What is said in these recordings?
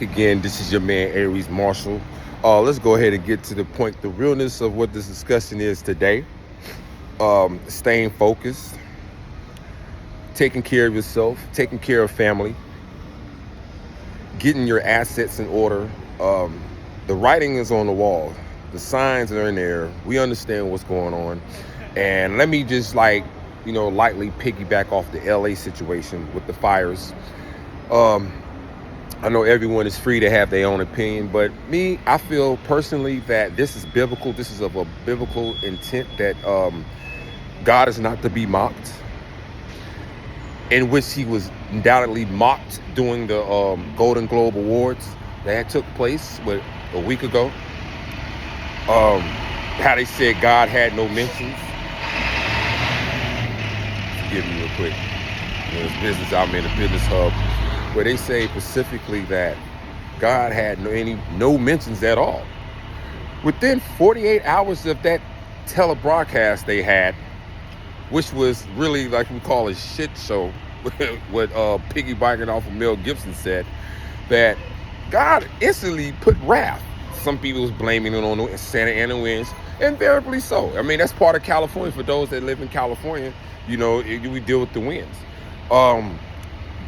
Again, this is your man Aries Marshall. Let's go ahead and get to the point, the realness of what this discussion is today. Staying focused, taking care of yourself, taking care of family, getting your assets in order. The writing is on the wall. The signs are in there. We understand what's going on. And let me just lightly piggyback off the LA situation with the fires. I know everyone is free to have their own opinion, but I feel personally that this is biblical. This is of a biblical intent that God is not to be mocked, in which he was undoubtedly mocked during the Golden Globe Awards that took place a week ago. How they said God had no mentions. Forgive me real quick. It's business. I'm in the business hub, where they say specifically that God had no mentions at all. Within 48 hours of that telebroadcast they had, which was really like we call a shit show, what piggybacking off of Mel Gibson said, that God instantly put wrath. Some people was blaming it on the Santa Ana winds, invariably so. I mean, that's part of California. For those that live in California, we deal with the winds.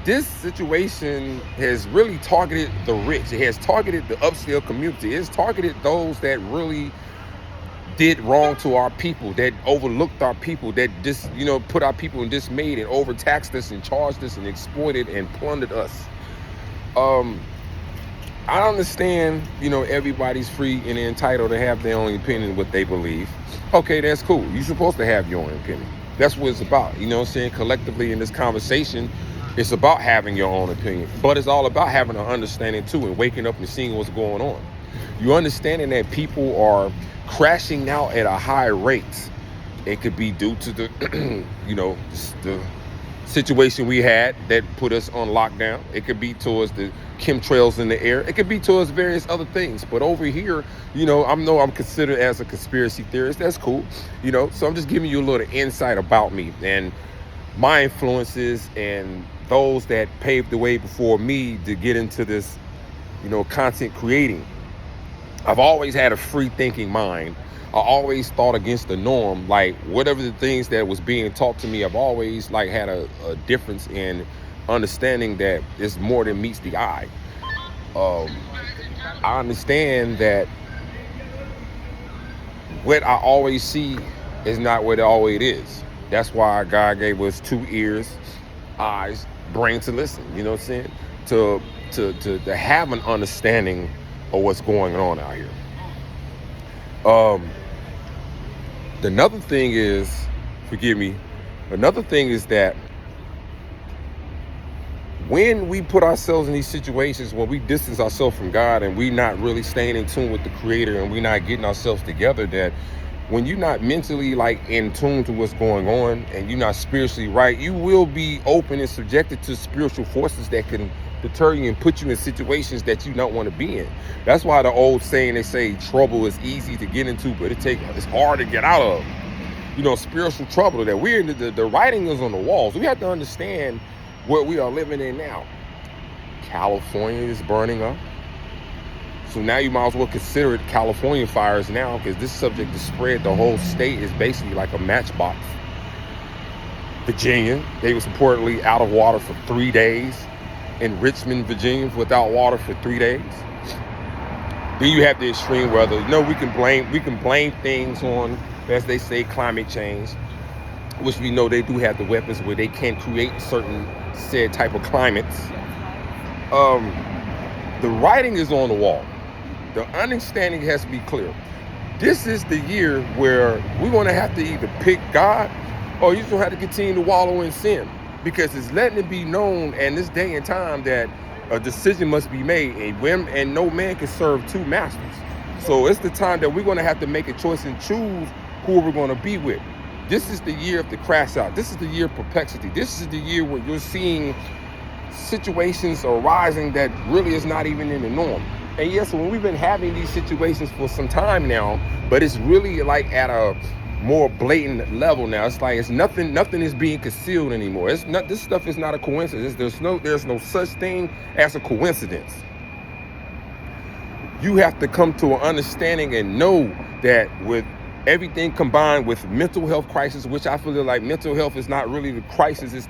This situation has really targeted the rich. It has targeted the upscale community. It's targeted those that really did wrong to our people, that overlooked our people, that just, put our people in dismay and overtaxed us and charged us and exploited and plundered us. I understand, everybody's free and entitled to have their own opinion, what they believe. Okay, that's cool. You're supposed to have your own opinion. That's what it's about. You know what I'm saying? Collectively in this conversation, it's about having your own opinion, but it's all about having an understanding too and waking up and seeing what's going on. You understanding that people are crashing out at a high rate. It could be due to the, the situation we had that put us on lockdown. It could be towards the chemtrails in the air. It could be towards various other things. But over here, I'm considered as a conspiracy theorist. That's cool. So I'm just giving you a little insight about me and my influences and those that paved the way before me to get into this, content creating. I've always had a free thinking mind. I always thought against the norm. Like whatever the things that was being taught to me, I've always had a difference in understanding that it's more than meets the eye. I understand that what I always see is not what it always is. That's why God gave us 2 ears, eyes, brain to listen. You know what I'm saying? To have an understanding of what's going on out here. Another thing is that when we put ourselves in these situations, when we distance ourselves from God and we not really staying in tune with the Creator and we not getting ourselves together, that when you're not mentally in tune to what's going on and you're not spiritually right, you will be open and subjected to spiritual forces that can deter you and put you in situations that you don't want to be in. That's why the old saying, they say trouble is easy to get into, but it's hard to get out of. Spiritual trouble that we're in. The writing is on the walls. We have to understand what we are living in now. California is burning up. So now you might as well consider it California fires now, because this subject is spread. The whole state is basically like a matchbox. Virginia, they was reportedly out of water for 3 days. In Richmond, Virginia, without water for 3 days. Then you have the extreme weather. We can blame things on, as they say, climate change, which we know they do have the weapons where they can create certain said type of climates. The writing is on the wall. The understanding has to be clear. This is the year where we're going to have to either pick God or you're going to have to continue to wallow in sin, because it's letting it be known in this day and time that a decision must be made, and no man can serve 2 masters. So it's the time that we're going to have to make a choice and choose who we're going to be with. This is the year of the crash out. This is the year of perplexity. This is the year where you're seeing situations arising that really is not even in the norm. And yes, when we've been having these situations for some time now, but it's really at a more blatant level now. It's nothing is being concealed anymore. This stuff is not a coincidence. There's no such thing as a coincidence. You have to come to an understanding and know that with everything combined with mental health crisis, which I feel like mental health is not really the crisis, it's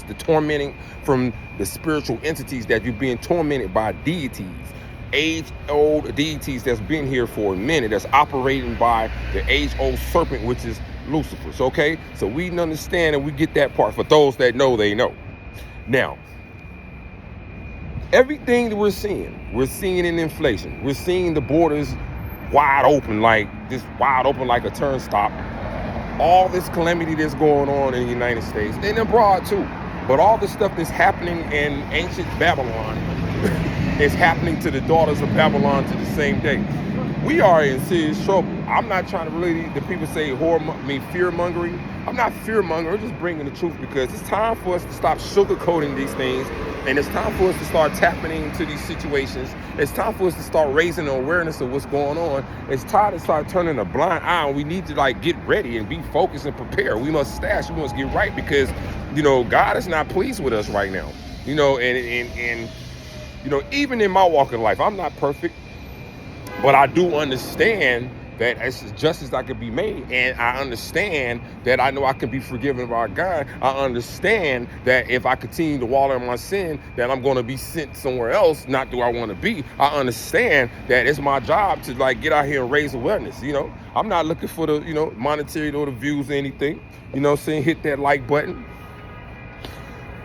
the tormenting from the spiritual entities that you're being tormented by deities, age-old deities that's been here for a minute, that's operating by the age-old serpent, which is Lucifer. So, okay, so we understand and we get that part. For those that know, they know. Now, everything that we're seeing in inflation. We're seeing the borders wide open like a turnstile. All this calamity that's going on in the United States and abroad too. But all the stuff that's happening in ancient Babylon is happening to the daughters of Babylon to the same day. We are in serious trouble. I'm not trying to really, the people say fear mongering. I'm not fear mongering, I'm just bringing the truth, because it's time for us to stop sugarcoating these things, and it's time for us to start tapping into these situations. It's time for us to start raising the awareness of what's going on. It's time to start turning a blind eye, and we need to get ready and be focused and prepared. We must get right, because God is not pleased with us right now. And even in my walk of life, I'm not perfect. But I do understand that it's justice that can be made, and I understand that I know I can be forgiven by God. I understand that if I continue to wallow in my sin, that I'm going to be sent somewhere else. Not do I want to be. I understand that it's my job to get out here and raise awareness. I'm not looking for the monetary or the views or anything. Hit that like button.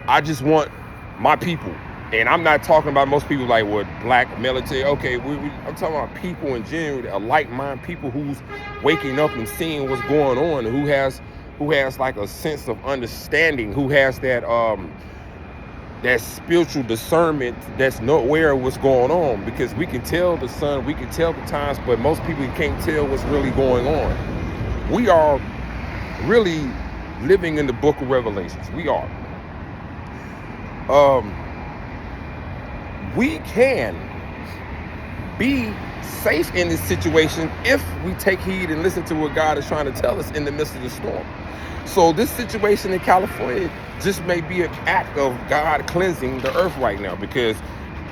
I just want my people. And I'm not talking about most people black military. Okay, I'm talking about people in general, like-minded people who's waking up and seeing what's going on, who has a sense of understanding, who has that spiritual discernment that's not aware of what's going on. Because we can tell the sun, we can tell the times, but most people can't tell what's really going on. We are really living in the book of Revelations. We are. We can be safe in this situation if we take heed and listen to what God is trying to tell us in the midst of the storm. So this situation in California just may be an act of God cleansing the earth right now, because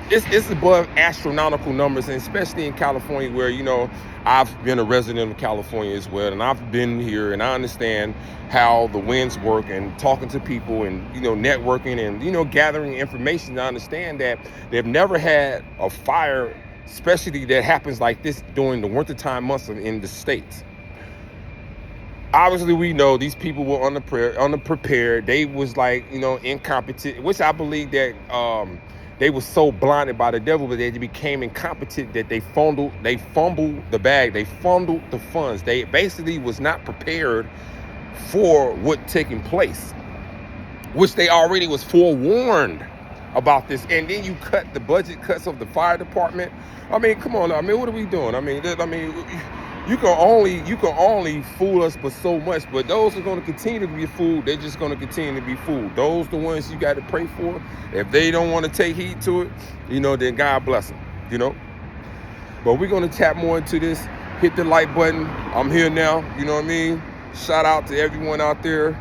it's above astronomical numbers, and especially in California, where I've been a resident of California as well, and I've been here, and I understand how the winds work, and talking to people, and networking, and gathering information. I understand that they've never had a fire, especially that happens like this during the wintertime months in the States. Obviously, we know these people were unprepared. They was incompetent, which I believe that they were so blinded by the devil, but they became incompetent that they fumbled the bag. They fumbled the funds. They basically was not prepared for what taking place, which they already was forewarned about this. And then you cut the budget cuts of the fire department. I mean, come on. I mean, what are we doing? You can only fool us for so much, but those are going to continue to be fooled. They're just going to continue to be fooled. Those the ones you got to pray for. If they don't want to take heed to it, then God bless them, But we're going to tap more into this. Hit the like button. I'm here now. You know what I mean? Shout out to everyone out there.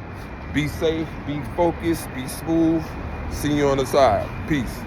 Be safe, be focused, be smooth. See you on the side. Peace.